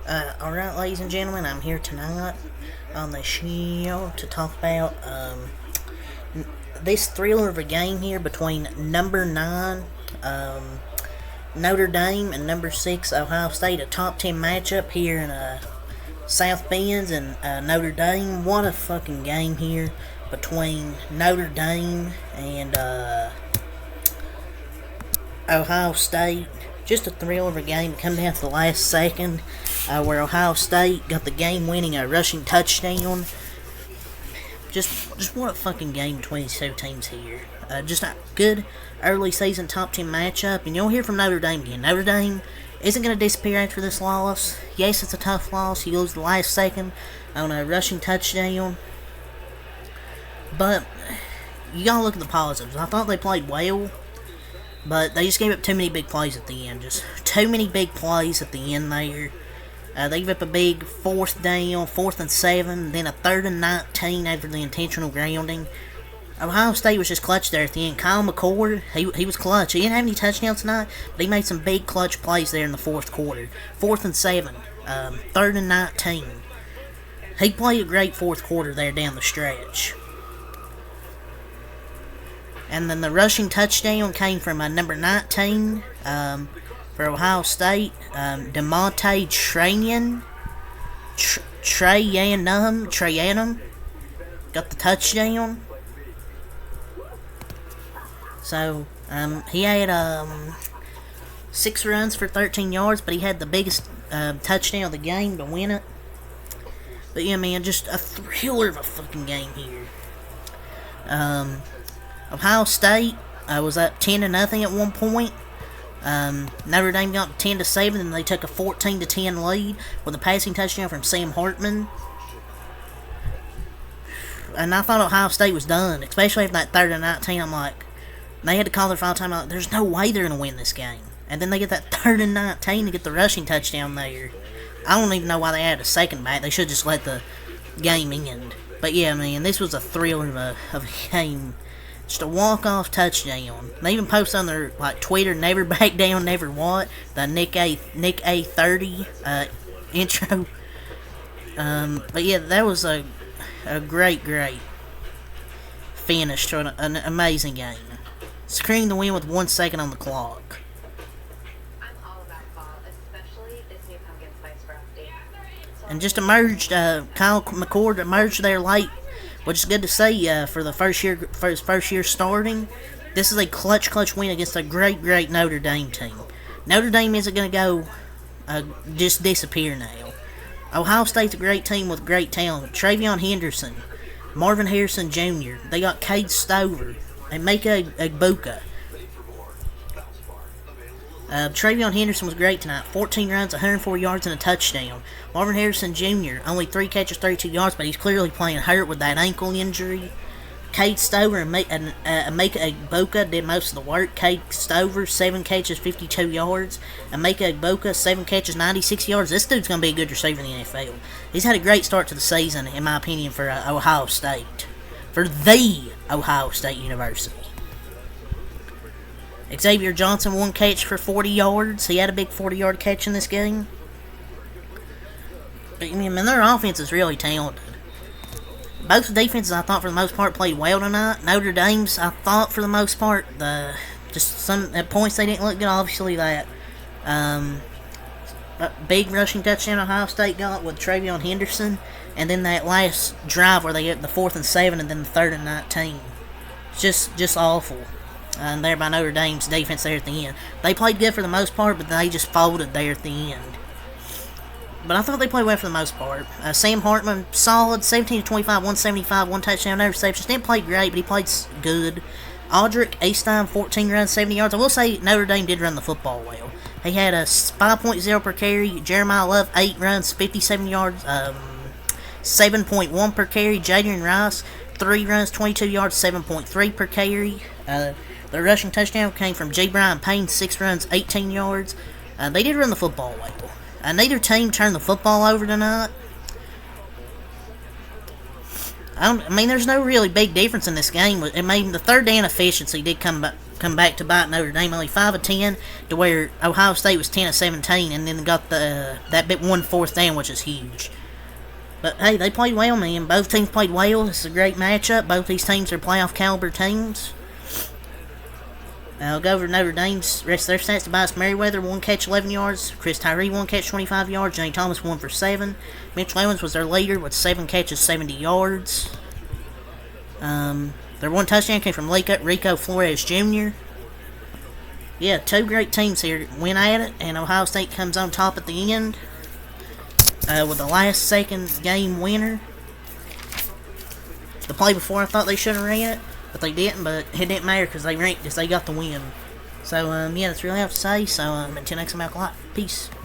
Alright, ladies and gentlemen, I'm here tonight on the show to talk about this thriller of a game here between number 9, Notre Dame, and number 6, Ohio State. A top 10 matchup here in South Bend and Notre Dame. What a fucking game here between Notre Dame and Ohio State. Just a thrill of a game to come down to the last second, where Ohio State got the game-winning rushing touchdown. Just what a fucking game between these two teams here. Just a good early season top 10 matchup, and you'll hear from Notre Dame again. Notre Dame isn't going to disappear after this loss. Yes, it's a tough loss. You lose the last second on a rushing touchdown, but you gotta look at the positives. I thought they played well, but they just gave up too many big plays at the end. Just too many big plays at the end there. They gave up a big 4th down, 4th and 7, then a 3rd and 19 after the intentional grounding. Ohio State was just clutch there at the end. Kyle McCord, he was clutch. He didn't have any touchdowns tonight, but he made some big clutch plays there in the 4th quarter. 4th and 7, 3rd and 19. He played a great 4th quarter there down the stretch. And then the rushing touchdown came from number 19 for Ohio State, DeMonte Trayanum got the touchdown. So he had 6 runs for 13 yards, but he had the biggest touchdown of the game to win it. But yeah, man, just a thriller of a fucking game here. Ohio State was up 10-0 at one point. Notre Dame got 10-7, and they took a 14-10 lead with a passing touchdown from Sam Hartman. And I thought Ohio State was done, especially after that 3rd and 19. I'm like, they had to call their final time out. There's no way they're going to win this game. And then they get that 3rd and 19 to get the rushing touchdown there. I don't even know why they added a second back. They should just let the game end. But yeah, man, this was a thriller of a game. Just a walk-off touchdown. They even post on their Twitter, never back down, never what, the Nick A30 intro. But yeah, that was a great finish to an amazing game. Securing the win with 1 second on the clock. I'm all about fall, especially this new pumpkin spice frosty. And just emerged, Kyle McCord emerged there late, which is good to see for his first year starting. This is a clutch win against a great Notre Dame team. Notre Dame isn't going to go just disappear now. Ohio State's a great team with great talent. Travion Henderson, Marvin Harrison Jr., they got Cade Stover, and Mika Egbuka. Travion Henderson was great tonight. 14 runs, 104 yards, and a touchdown. Marvin Harrison Jr., only 3 catches, 32 yards, but he's clearly playing hurt with that ankle injury. Cade Stover and Mika Egbuka did most of the work. Cade Stover, 7 catches, 52 yards. And Mika Egbuka, 7 catches, 96 yards. This dude's going to be a good receiver in the NFL. He's had a great start to the season, in my opinion, for Ohio State. For the Ohio State University. Xavier Johnson, 1 catch for 40 yards. He had a big 40-yard catch in this game. But, I mean, their offense is really talented. Both defenses, I thought, for the most part, played well tonight. Notre Dame's, I thought, for the most part, just some at points they didn't look good. Obviously, that big rushing touchdown Ohio State got with Travion Henderson, and then that last drive where they get the 4th and 7, and then the 3rd and 19. Just awful. There by Notre Dame's defense there at the end. They played good for the most part, but they just folded there at the end. But I thought they played well for the most part. Sam Hartman, solid, 17-25, 175, 1 touchdown, no receptions. Didn't play great, but he played good. Audric Eastheim, 14 runs, 70 yards. I will say Notre Dame did run the football well. He had a 5.0 per carry. Jeremiah Love, 8 runs, 57 yards, 7.1 per carry. Jadrian Rice, 3 runs, 22 yards, 7.3 per carry. The rushing touchdown came from J. Brian Payne, 6 runs, 18 yards. They did run the football well. Neither team turned the football over tonight. I mean, there's no really big difference in this game. I mean, the 3rd down efficiency did come come back to bite Notre Dame. Only 5 of 10, to where Ohio State was 10 of 17, and then got that bit 1 fourth down, which is huge. But hey, they played well, man. Both teams played well. It's a great matchup. Both these teams are playoff caliber teams. I'll go over Notre Dame's rest of their stats. Tobias Merriweather, 1 catch, 11 yards. Chris Tyree, 1 catch, 25 yards. Johnny Thomas, 1 for 7. Mitchell Evans was their leader with 7 catches, 70 yards. Their 1 touchdown came from Rico Flores Jr. Yeah, 2 great teams here went at it, and Ohio State comes on top at the end with the last second game winner. The play before, I thought they should have ran it, but they didn't. But it didn't matter because they ranked us. They got the win. So yeah, that's really all I have to say. So until next time, out. Peace.